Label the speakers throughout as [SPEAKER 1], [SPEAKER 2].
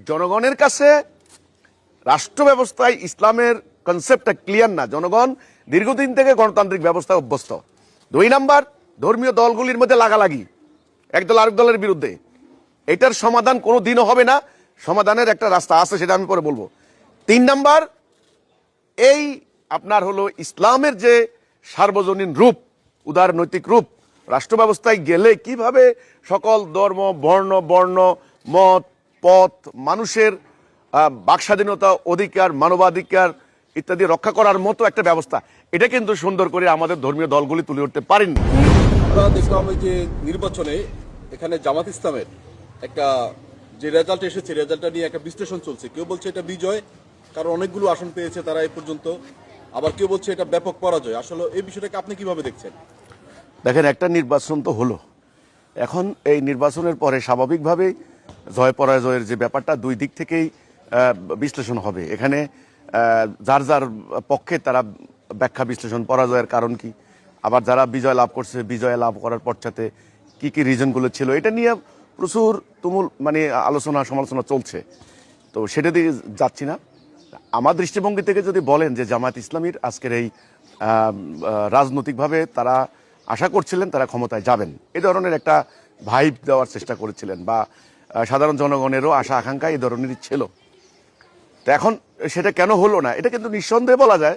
[SPEAKER 1] জনগণের কাছে রাষ্ট্র ব্যবস্থায় ইসলামের কনসেপ্টটা ক্লিয়ার না। জনগণ দীর্ঘদিন থেকে গণতান্ত্রিক ব্যবস্থায় অভ্যস্ত। 2 নাম্বার, ধর্মীয় দলগুলির মধ্যে লাগালাগি, একদল আরেক দলের বিরুদ্ধে। এটার সমাধান কোনো দিনও হবে না। সমাধানের একটা রাস্তা আছে, সেটা আমি পরে বলবো। 3 নাম্বার, এই আপনার হলো ইসলামের যে সার্বজনীন রূপ, উদার নৈতিক রূপ, রাষ্ট্র ব্যবস্থায় গেলে কিভাবে সকল ধর্ম, বর্ণ, মত, পথ, মানুষের বাক স্বাধীনতা, অধিকার, মানবাধিকার ইত্যাদি রক্ষা করার মতো একটা ব্যবস্থা, এটা কিন্তু সুন্দর করে আমাদের ধর্মীয় দলগুলি তুলে উঠতে পারেননি।
[SPEAKER 2] আমরা দেখলাম যে নির্বাচনে এখানে জামাত ইসলামের একটা যে রেজাল্ট এসেছে, রেজাল্টটা নিয়ে একটা বিশ্লেষণ চলছে। কেউ বলছে এটা বিজয়, কারণ অনেকগুলো আসন পেয়েছে তারা এই পর্যন্ত, আবার কেউ বলছে এটা ব্যাপক পরাজয়। আসলে এই বিষয়টাকে আপনি কিভাবে দেখছেন?
[SPEAKER 1] দেখেন, একটা নির্বাচন তো হলো, এখন এই নির্বাচনের পরে স্বাভাবিকভাবেই জয় পরাজয়ের যে ব্যাপারটা 2 দিক থেকেই বিশ্লেষণ হবে। এখানে যার যার পক্ষে তারা ব্যাখ্যা বিশ্লেষণ, পরাজয়ের কারণ কি, আবার যারা বিজয় লাভ করছে বিজয় লাভ করার পশ্চাতে কি কি রিজনগুলো ছিল, এটা নিয়ে প্রচুর তুমুল আলোচনা সমালোচনা চলছে। তো সেটা দিয়ে যাচ্ছি না। আমার দৃষ্টিভঙ্গি থেকে যদি বলেন যে জামায়াত ইসলামীর আজকের এই রাজনৈতিকভাবে তারা আশা করছিলেন তারা ক্ষমতায় যাবেন, এই ধরনের একটা ভাইব দেওয়ার চেষ্টা করেছিলেন, বা সাধারণ জনগণেরও আশা আকাঙ্ক্ষা এই ধরনেরই ছিল। তো এখন সেটা কেন হলো না, এটা কিন্তু নিঃসন্দেহে বলা যায়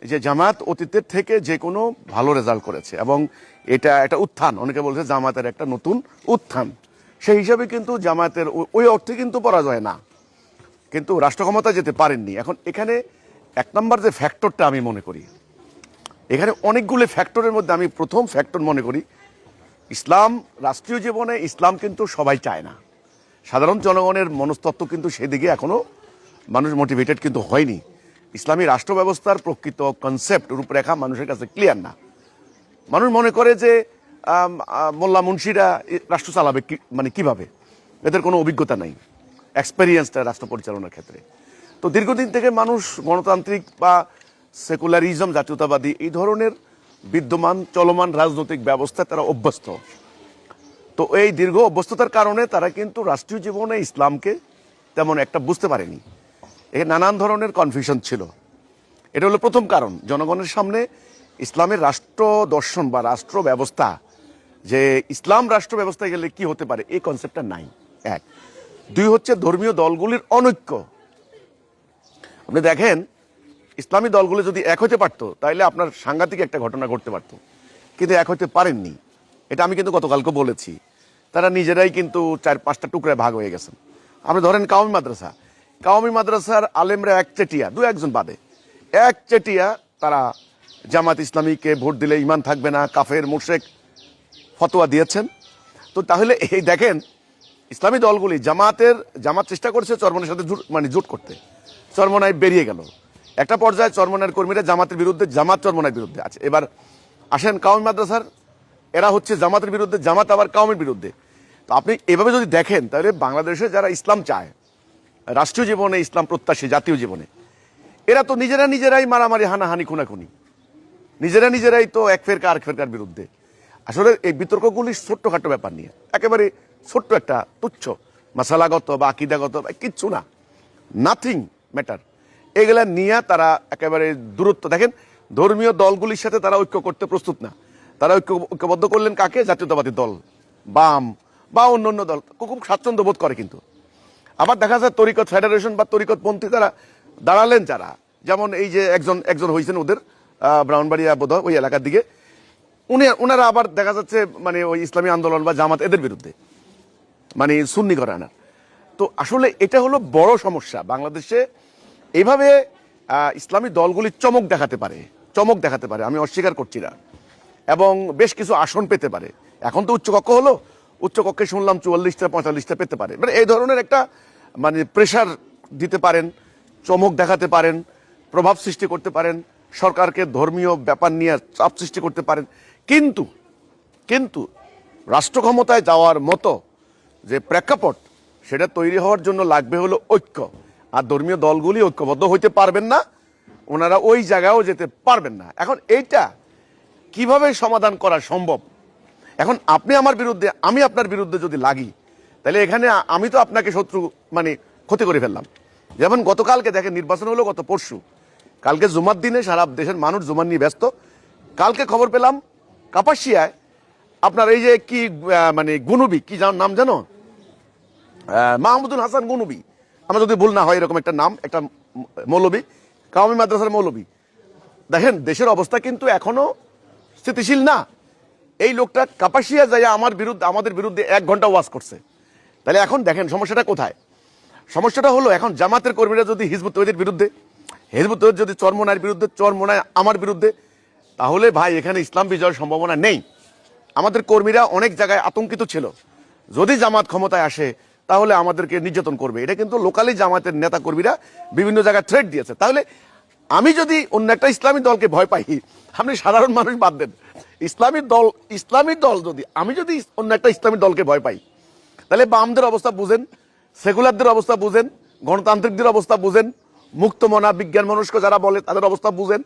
[SPEAKER 1] যে জামায়াত অতীতের থেকে যে কোনো ভালো রেজাল্ট করেছে, এবং এটা একটা উত্থান। অনেকে বলছে জামায়াতের একটা নতুন উত্থান। সেই হিসাবে কিন্তু জামায়াতের ওই অর্থে কিন্তু পরাজয় না, কিন্তু রাষ্ট্র ক্ষমতা যেতে পারেননি। এখন এখানে 1 নম্বর যে ফ্যাক্টরটা আমি মনে করি, এখানে অনেকগুলো ফ্যাক্টরের মধ্যে আমি প্রথম ফ্যাক্টর মনে করি ইসলাম। রাষ্ট্রীয় জীবনে ইসলাম কিন্তু সবাই চায় না, সাধারণ জনগণের মনস্তত্ত্ব কিন্তু সেদিকে এখনো মানুষ মোটিভেটেড কিন্তু হয়নি। ইসলামী রাষ্ট্র ব্যবস্থার প্রকৃত কনসেপ্ট, রূপরেখা মানুষের কাছে ক্লিয়ার না। মানুষ মনে করে যে মোল্লা মুন্সিরা রাষ্ট্র চালাবে কিভাবে, এদের কোনো অভিজ্ঞতা নাই, এক্সপেরিয়েন্সটা রাষ্ট্র পরিচালনার ক্ষেত্রে। তো দীর্ঘদিন থেকে মানুষ গণতান্ত্রিক বা সেকুলারিজম, জাতীয়তাবাদী এই ধরনের বিদ্যমান চলমান রাজনৈতিক ব্যবস্থায় তারা অভ্যস্ত। তো এই দীর্ঘ অভ্যস্ততার কারণে তারা কিন্তু রাষ্ট্রীয় জীবনে ইসলামকে তেমন একটা বুঝতে পারেনি। এখানে নানান ধরনের কনফিউশন ছিল। এটা হলো প্রথম কারণ, জনগণের সামনে ইসলামের রাষ্ট্র দর্শন বা রাষ্ট্র ব্যবস্থা, যে ইসলাম রাষ্ট্র ব্যবস্থায় গেলে কি হতে পারে, এই কনসেপ্টটা নাই। 1, 2 হচ্ছে ধর্মীয় দলগুলির অনৈক্য। আপনি দেখেন, ইসলামী দলগুলো যদি এক হতে পারতো তাহলে আপনার সাংঘাতিক একটা ঘটনা ঘটতে পারত, কিন্তু এক হতে পারেননি। এটা আমি কিন্তু গতকালকে বলেছি। তারা নিজেরাই কিন্তু 4-5টা টুকরায় ভাগ হয়ে গেছেন। আপনি ধরেন কাওমি মাদ্রাসার আলেমরা একচেটিয়া, 2-1 জন বাদে একচেটিয়া তারা জামাত ইসলামীকে ভোট দিলে ইমান থাকবে না, কাফের মুশরিক ফতোয়া দিয়েছেন। তো তাহলে এই দেখেন, ইসলামী দলগুলি জামাত চেষ্টা করছে চরমনের সাথে জোট করতে, চরমনায় বেরিয়ে গেল। একটা পর্যায়ে চরমনার কর্মীরা জামাতের বিরুদ্ধে, জামাত চরমনার বিরুদ্ধে আছে। এবার আসেন কাওমি মাদ্রাসার, এরা হচ্ছে জামাতের বিরুদ্ধে, জামাত আবার কাওমির বিরুদ্ধে। তো আপনি এভাবে যদি দেখেন, তাহলে বাংলাদেশে যারা ইসলাম চায়, রাষ্ট্রীয় জীবনে ইসলাম প্রত্যাশী, জাতীয় জীবনে, এরা তো নিজেরাই মারামারি, হানাহানি, খুনাখুনি, নিজেরাই তো এক ফেরকা আরেক ফেরকার বিরুদ্ধে। আসলে এই বিতর্কগুলি ছোট্টখাটো ব্যাপার নিয়ে, একেবারে ছোট্ট একটা তুচ্ছ মাসালাগত বা আকিদাগত বা কিচ্ছু না, নাথিং ম্যাটার। এগুলা নিয়ে তারা একেবারে দূরত্ব। দেখেন, ধর্মীয় দলগুলির সাথে তারা ঐক্য করতে প্রস্তুত না। তারা ঐক্যবদ্ধ করলেন কাকে? জাতীয়তাবাদী দল, বাম বা অন্য দল, খুব স্বাচ্ছন্দ্য বোধ করে। কিন্তু আবার দেখা যায় তরিকত ফেডারেশন বা তরিকতপন্থী তারা দাঁড়ালেন যারা, যেমন এই যে একজন হয়েছেন ওদের ব্রাহ্মণবাড়িয়া বোধহয় ওই এলাকার দিকে, ওনারা আবার দেখা যাচ্ছে ওই ইসলামী আন্দোলন বা জামাত এদের বিরুদ্ধে, সুন্নি ঘরানার। তো আসলে এটা হলো বড় সমস্যা বাংলাদেশে। এইভাবে ইসলামী দলগুলি চমক দেখাতে পারে, আমি অস্বীকার করছি না, এবং বেশ কিছু আসন পেতে পারে। এখন তো উচ্চকক্ষ হলো, উচ্চকক্ষে শুনলাম 44টা 45টা পেতে পারে। এই ধরনের একটা প্রেশার দিতে পারেন, চমক দেখাতে পারেন, প্রভাব সৃষ্টি করতে পারেন, সরকারকে ধর্মীয় ব্যাপার নিয়ে চাপ সৃষ্টি করতে পারেন। কিন্তু রাষ্ট্র ক্ষমতায় যাওয়ার মতো যে প্রেক্ষাপট, সেটা তৈরি হওয়ার জন্য লাগবে হলো ঐক্য। আর ধর্মীয় দলগুলি ঐক্যবদ্ধ হইতে পারবেন না, ওনারা ওই জায়গায়ও যেতে পারবেন না। এখন এইটা কিভাবে সমাধান করা সম্ভব? এখন আপনি আমার বিরুদ্ধে, আমি আপনার বিরুদ্ধে যদি লাগি, তাহলে এখানে আমি তো আপনাকে শত্রু ক্ষতি করে ফেললাম। যেমন গতকালকে দেখেন নির্বাচন হলো গত পরশু, কালকে জুমার দিনে সারা দেশের মানুষ জুমার নিয়ে ব্যস্ত। কালকে খবর পেলাম কাপাসিয়ায় আপনার এই যে কি মানে গুনুবি কি নাম জানো, মাহমুদুল হাসান গুনুবি, আমরা যদি ভুল না হয় এরকম একটা নাম, একটা মৌলবী, কাওমি মাদ্রাসার মৌলবী। দেখেন দেশের অবস্থা কিন্তু এখনো স্থিতিশীল না। এই লোকটা কাপাসিয়া যায় আমাদের বিরুদ্ধে 1 ঘন্টা ওয়াজ করছে। তাহলে এখন দেখেন সমস্যাটা কোথায়। সমস্যাটা হলো এখন জামাতের কর্মীরা যদি হিজবুত তৌহিদের বিরুদ্ধে, হিজবুত তৌহিদ যদি চরমোনাইয়ের বিরুদ্ধে, চরমোনাই আমার বিরুদ্ধে, তাহলে ভাই এখানে ইসলাম বিজয়ের সম্ভাবনা নেই। আমাদের কর্মীরা অনেক জায়গায় আতঙ্কিত ছিল, যদি জামাত ক্ষমতায় আসে তাহলে আমাদেরকে নির্যাতন করবে। এটা কিন্তু লোকালি জামাতের নেতা কর্মীরা বিভিন্ন জায়গায় থ্রেট দিয়েছে। তাহলে আমি যদি অন্য একটা ইসলামী দলকে ভয় পাই, আপনি সাধারণ মানুষ বাদ দেন, ইসলামী দল যদি আমি যদি অন্য একটা ইসলামী দলকে ভয় পাই, তাহলে বামদের অবস্থা বুঝেন, সেকুলারদের অবস্থা বুঝেন, গণতান্ত্রিকদের অবস্থা বুঝেন, মুক্তমনা বিজ্ঞান মনস্ক যারা বলে তাদের অবস্থা বুঝেন,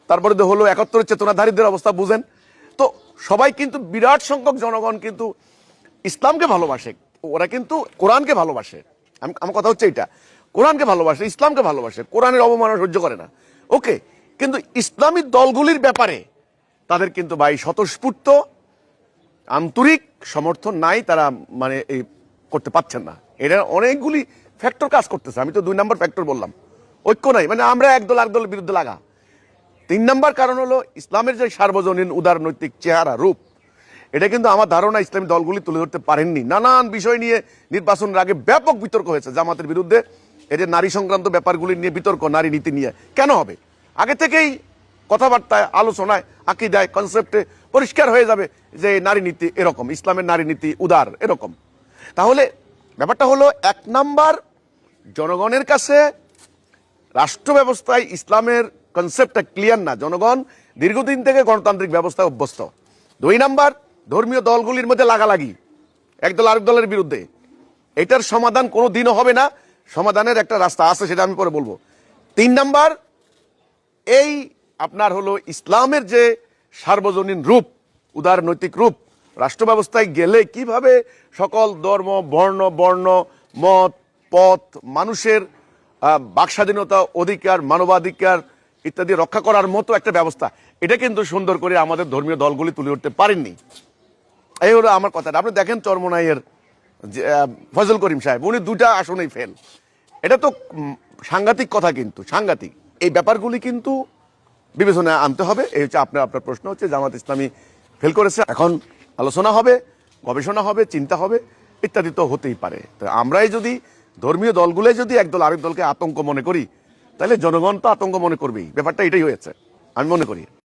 [SPEAKER 1] তারপরে হলো 71 চেতনাধারীদের অবস্থা বুঝেন। তো সবাই কিন্তু বিরাট সংখ্যক জনগণ কিন্তু ইসলামকে ভালোবাসে, ওরা কিন্তু কোরআনকে ভালোবাসে। আমার কথা হচ্ছে এটা, কোরআনকে ভালোবাসে, ইসলামকে ভালোবাসে, কোরআনের অবমাননা সহ্য করে না। ওকে, কিন্তু ইসলামী দলগুলির ব্যাপারে তাদের কিন্তু ভাই স্বতঃস্ফূর্ত আন্তরিক সমর্থন নাই, তারা মানে এই করতে পারছেন না। এটা অনেকগুলি ফ্যাক্টর কাজ করতেছে। আমি তো 2 নম্বর ফ্যাক্টর বললাম, ঐক্য নাই, মানে আমরা একদল আরেকদলের বিরুদ্ধে লাগা। 3 নম্বর কারণ হলো ইসলামের যে সার্বজনীন উদারনৈতিক চেহারা রূপ, এটা কিন্তু আমার ধারণা ইসলামী দলগুলি তুলে ধরতে পারেননি। নানান বিষয় নিয়ে নির্বাচনের আগে ব্যাপক বিতর্ক হয়েছে জামাতের বিরুদ্ধে। এই যে নারী সংক্রান্ত ব্যাপারগুলি নিয়ে বিতর্ক, নারী নীতি নিয়ে কেন হবে, আগে থেকেই কথাবার্তায়, আলোচনায়, আকীদায়, কনসেপ্টে পরিষ্কার হয়ে যাবে যে নারী নীতি এরকম, ইসলামের নারী নীতি উদার এরকম। তাহলে ব্যাপারটা হলো 1 নাম্বার, জনগণের কাছে রাষ্ট্র ব্যবস্থায় ইসলামের কনসেপ্টটা ক্লিয়ার না, জনগণ দীর্ঘদিন থেকে গণতান্ত্রিক ব্যবস্থায় অভ্যস্ত। 2 নাম্বার, ধর্মীয় দলগুলির মধ্যে লাগালাগি, একদল আরেক দলের বিরুদ্ধে। এটার সমাধান কোনো দিনও হবে না, সমাধানের একটা রাস্তা আছে, সেটা আমি পরে বলবো। 3 নাম্বার, এই আপনার হলো ইসলামের যে সার্বজনীন রূপ, উদার নৈতিক রূপ, রাষ্ট্র ব্যবস্থায় গেলে কিভাবে সকল ধর্ম, বর্ণ, মত, পথ, মানুষের বাকস্বাধীনতা, অধিকার, মানবাধিকার ইত্যাদি রক্ষা করার মতো একটা ব্যবস্থা, এটা কিন্তু সুন্দর করে আমাদের ধর্মীয় দলগুলি তুলে উঠতে পারেননি। এই হলো আমার কথা। আপনি দেখেন চরমোনাইয়ের ফজল করিম সাহেব, উনি 2টা আসনেই ফেল। এটা তো সাংঘাতিক কথা, কিন্তু সাংঘাতিক। এই ব্যাপারগুলি কিন্তু বিবেচনায় আনতে হবে। এই হচ্ছে আপনার প্রশ্ন হচ্ছে জামাত ইসলামী ফেল করেছে, এখন আলোচনা হবে, গবেষণা হবে, চিন্তা হবে, ইত্যাদি তো হতেই পারে। তো আমরাই যদি ধর্মীয় দলগুলোই যদি একদল আরেক দলকে আতঙ্ক মনে করি, তাহলে জনগণ তো আতঙ্ক মনে করবেই। ব্যাপারটা এটাই হয়েছে আমি মনে করি।